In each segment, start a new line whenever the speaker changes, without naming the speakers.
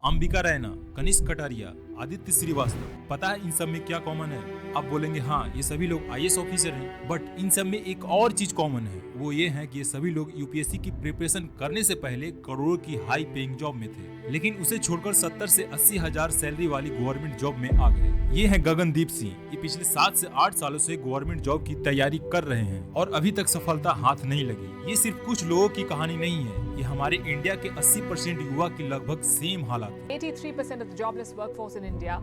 अंबिका रैना, कनिष्क कटारिया, आदित्य श्रीवास्तव। पता है इन सब में क्या कॉमन है? आप बोलेंगे हाँ, ये सभी लोग आईएएस ऑफिसर हैं, बट इन सब में एक और चीज कॉमन है। वो ये है कि ये सभी लोग यूपीएससी की प्रिपरेशन करने से पहले करोड़ों की हाई पेइंग जॉब में थे, लेकिन उसे छोड़कर 70 से 80 हजार सैलरी वाली गवर्नमेंट जॉब में आ गए। ये है गगनदीप सिंह। ये पिछले 7 से 8 सालों से गवर्नमेंट जॉब की तैयारी कर रहे हैं और अभी तक सफलता हाथ नहीं लगी। ये सिर्फ कुछ लोगों की कहानी नहीं है, ये हमारे इंडिया के 80% युवा की लगभग सेम हालात है।
83% of the jobless workforce in India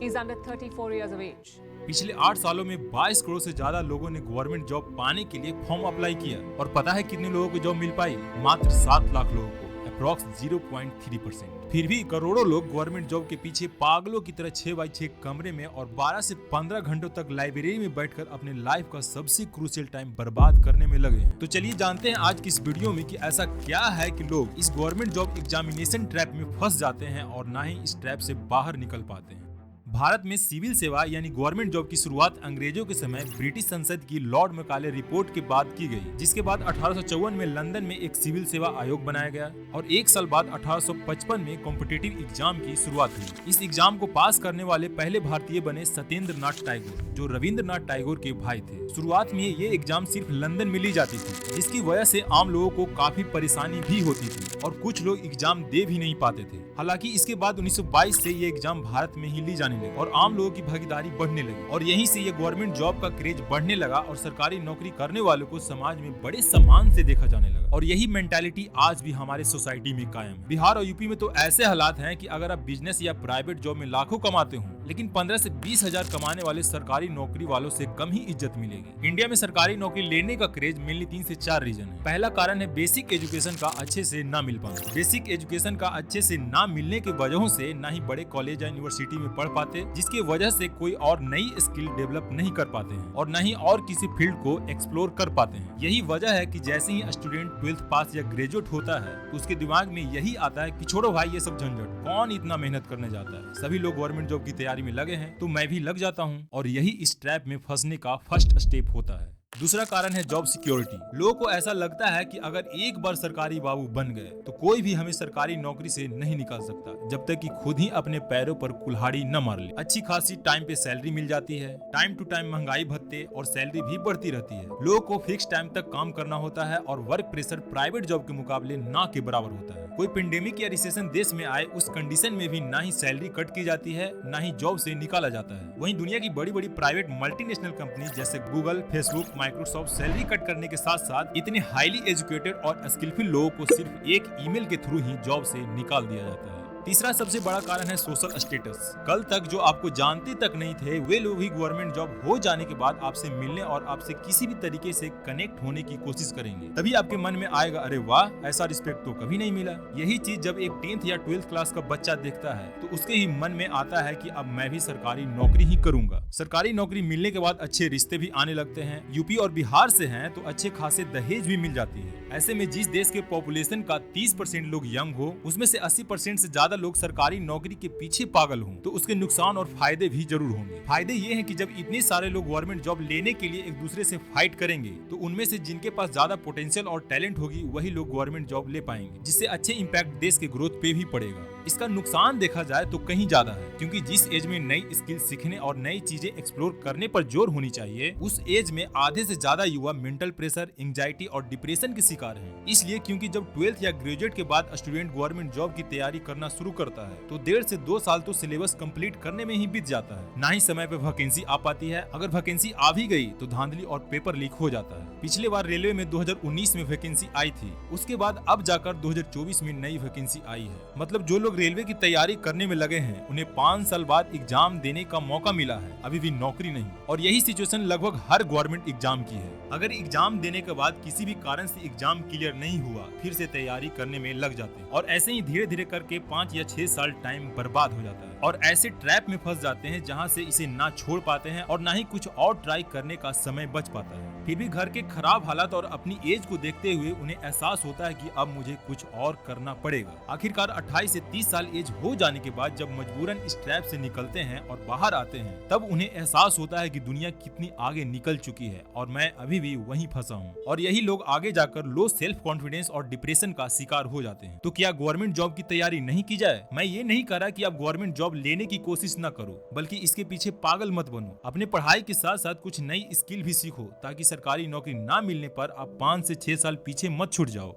is under 34 years of age.
पिछले 8 सालों में 22 करोड़ से ज्यादा लोगों ने गवर्नमेंट जॉब पाने के लिए फॉर्म अप्लाई किया और पता है कितने लोगों को जॉब मिल पाई? मात्र 7 लाख लोगों को, अप्रॉक्स 0.3%। फिर भी करोड़ों लोग गवर्नमेंट जॉब के पीछे पागलों की तरह 6x6 कमरे में और 12 से 15 घंटों तक लाइब्रेरी में बैठकर अपने लाइफ का सबसे क्रूशियल टाइम बर्बाद करने में लगे हैं। तो चलिए जानते हैं आज की इस वीडियो में कि ऐसा क्या है कि लोग इस गवर्नमेंट जॉब एग्जामिनेशन ट्रैप में फंस जाते हैं और ना ही इस ट्रैप से बाहर निकल पाते हैं। भारत में सिविल सेवा यानी गवर्नमेंट जॉब की शुरुआत अंग्रेजों के समय ब्रिटिश संसद की लॉर्ड मैकाले रिपोर्ट के बाद की गई, जिसके बाद 1854 में लंदन में एक सिविल सेवा आयोग बनाया गया और एक साल बाद 1855 में कॉम्पिटिटिव एग्जाम की शुरुआत हुई। इस एग्जाम को पास करने वाले पहले भारतीय बने सत्येंद्र नाथ टैगोर, जो रविंद्रनाथ टैगोर के भाई थे। शुरुआत में ये एग्जाम सिर्फ लंदन में ली जाती थी, जिसकी वजह से आम लोगों को काफी परेशानी भी होती थी और कुछ लोग एग्जाम दे भी नहीं पाते थे। हालांकि इसके बाद 1922 से ये एग्जाम भारत में ही ली जाने लगी और आम लोगों की भागीदारी बढ़ने लगी और यहीं से ये गवर्नमेंट जॉब का क्रेज बढ़ने लगा और सरकारी नौकरी करने वालों को समाज में बड़े सम्मान से देखा जाने लगा। और यही मेंटालिटी आज भी हमारे सोसाइटी में कायम है। बिहार और यूपी में तो ऐसे हालात हैं कि अगर आप बिजनेस या प्राइवेट जॉब में लाखों कमाते हो, लेकिन 15 से 20 हजार कमाने वाले सरकारी नौकरी वालों से कम ही इज्जत मिलेगी। इंडिया में सरकारी नौकरी लेने का क्रेज मेनली 3 से 4 रीजन है। पहला कारण है बेसिक एजुकेशन का अच्छे से ना मिल पाना। बेसिक एजुकेशन का अच्छे से ना मिलने की वजहों से ना ही बड़े कॉलेज या यूनिवर्सिटी में पढ़ पाते, जिसकी वजह से कोई और नई स्किल डेवलप नहीं कर पाते हैं और न ही और किसी फील्ड को एक्सप्लोर कर पाते हैं। यही वजह है कि जैसे ही स्टूडेंट 12th पास या ग्रेजुएट होता है तो उसके दिमाग में यही आता है कि छोड़ो भाई ये सब झंझट, कौन इतना मेहनत करने जाता है। सभी लोग गवर्नमेंट जॉब की तैयारी में लगे हैं तो मैं भी लग जाता हूँ और यही इस ट्रैप में फंसने का फर्स्ट स्टेप होता है। दूसरा कारण है जॉब सिक्योरिटी। लोगों को ऐसा लगता है कि अगर एक बार सरकारी बाबू बन गए तो कोई भी हमें सरकारी नौकरी से नहीं निकाल सकता, जब तक कि खुद ही अपने पैरों पर कुल्हाड़ी न मार ले। अच्छी खासी टाइम पे सैलरी मिल जाती है, टाइम टू टाइम महंगाई भत्ते और सैलरी भी बढ़ती रहती है। लोगों को फिक्स टाइम तक काम करना होता है और वर्क प्रेशर प्राइवेट जॉब के मुकाबले ना के बराबर होता है। कोई पेंडेमिक या रिसेशन देश में आए, उस कंडीशन में भी ना ही सैलरी कट की जाती है, ना ही जॉब से निकाला जाता है। वहीं दुनिया की बड़ी बड़ी प्राइवेट मल्टीनेशनल कंपनी जैसे Google, Facebook, Microsoft salary cut करने के साथ साथ इतने हाईली एजुकेटेड और स्किलफुल लोगों को सिर्फ एक ईमेल के थ्रू ही जॉब से निकाल दिया जाता है। तीसरा सबसे बड़ा कारण है सोशल स्टेटस। कल तक जो आपको जानते तक नहीं थे, वे लोग ही गवर्नमेंट जॉब हो जाने के बाद आपसे मिलने और आपसे किसी भी तरीके से कनेक्ट होने की कोशिश करेंगे। तभी आपके मन में आएगा, अरे वाह, ऐसा रिस्पेक्ट तो कभी नहीं मिला। यही चीज जब एक 10th या 12th क्लास का बच्चा देखता है तो उसके ही मन में आता है कि अब मैं भी सरकारी नौकरी ही करूंगा। सरकारी नौकरी मिलने के बाद अच्छे रिश्ते भी आने लगते हैं। यूपी और बिहार से हैं तो अच्छे खासे दहेज भी मिल जाती है। ऐसे में जिस देश के पॉपुलेशन का 30% लोग यंग हो, उसमें से 80% से ज्यादा लोग सरकारी नौकरी के पीछे पागल हों, तो उसके नुकसान और फायदे भी जरूर होंगे। फायदे ये हैं कि जब इतने सारे लोग गवर्नमेंट जॉब लेने के लिए एक दूसरे से फाइट करेंगे तो उनमें से जिनके पास ज्यादा पोटेंशियल और टैलेंट होगी वही लोग गवर्नमेंट जॉब ले पाएंगे, जिससे अच्छे इम्पैक्ट देश के ग्रोथ पे भी पड़ेगा। इसका नुकसान देखा जाए तो कहीं ज्यादा है, क्योंकि जिस एज में नई स्किल सीखने और नई चीजें एक्सप्लोर करने पर जोर होनी चाहिए, उस एज में आधे से ज्यादा युवा मेंटल प्रेशर, एंजाइटी और डिप्रेशन के शिकार हैं। इसलिए क्योंकि जब 12th या ग्रेजुएट के बाद स्टूडेंट गवर्नमेंट जॉब की तैयारी करना शुरू करता है तो 1.5 से 2 साल तो सिलेबस कंप्लीट करने में ही बीत जाता है। ना ही समय पे वैकेंसी आ पाती है, अगर वैकेंसी आ भी गई तो धांधली और पेपर लीक हो जाता है। पिछले बार रेलवे में 2019 में वैकेंसी आई थी, उसके बाद अब जाकर 2024 में नई वैकेंसी आई है। मतलब जो लोग रेलवे की तैयारी करने में लगे हैं उन्हें 5 साल बाद एग्जाम देने का मौका मिला है, अभी भी नौकरी नहीं। और यही सिचुएशन लगभग हर गवर्नमेंट एग्जाम की है। अगर एग्जाम देने के बाद किसी भी कारण से एग्जाम क्लियर नहीं हुआ, फिर से तैयारी करने में लग जाते हैं और ऐसे ही धीरे धीरे करके 5 या 6 साल टाइम बर्बाद हो जाता है और ऐसे ट्रैप में फंस जाते हैं जहां से इसे ना छोड़ पाते हैं और ना ही कुछ और ट्राई करने का समय बच पाता है। फिर भी घर के खराब हालात और अपनी एज को देखते हुए उन्हें एहसास होता है कि अब मुझे कुछ और करना पड़ेगा। आखिरकार 28 से 30 साल एज हो जाने के बाद जब मजबूरन इस ट्रैप से निकलते हैं और बाहर आते हैं, तब उन्हें एहसास होता है कि दुनिया कितनी आगे निकल चुकी है और मैं अभी भी वहीं फंसा हूँ। और यही लोग आगे जाकर लो सेल्फ कॉन्फिडेंस और डिप्रेशन का शिकार हो जाते हैं। तो क्या गवर्नमेंट जॉब की तैयारी नहीं की जाए? मैं ये नहीं कह रहा कि आप गवर्नमेंट जॉब लेने की कोशिश न करो, बल्कि इसके पीछे पागल मत बनो। अपने पढ़ाई के साथ साथ कुछ नई स्किल भी सीखो ताकि सरकारी नौकरी ना मिलने पर आप 5 से 6 साल पीछे मत छूट जाओ।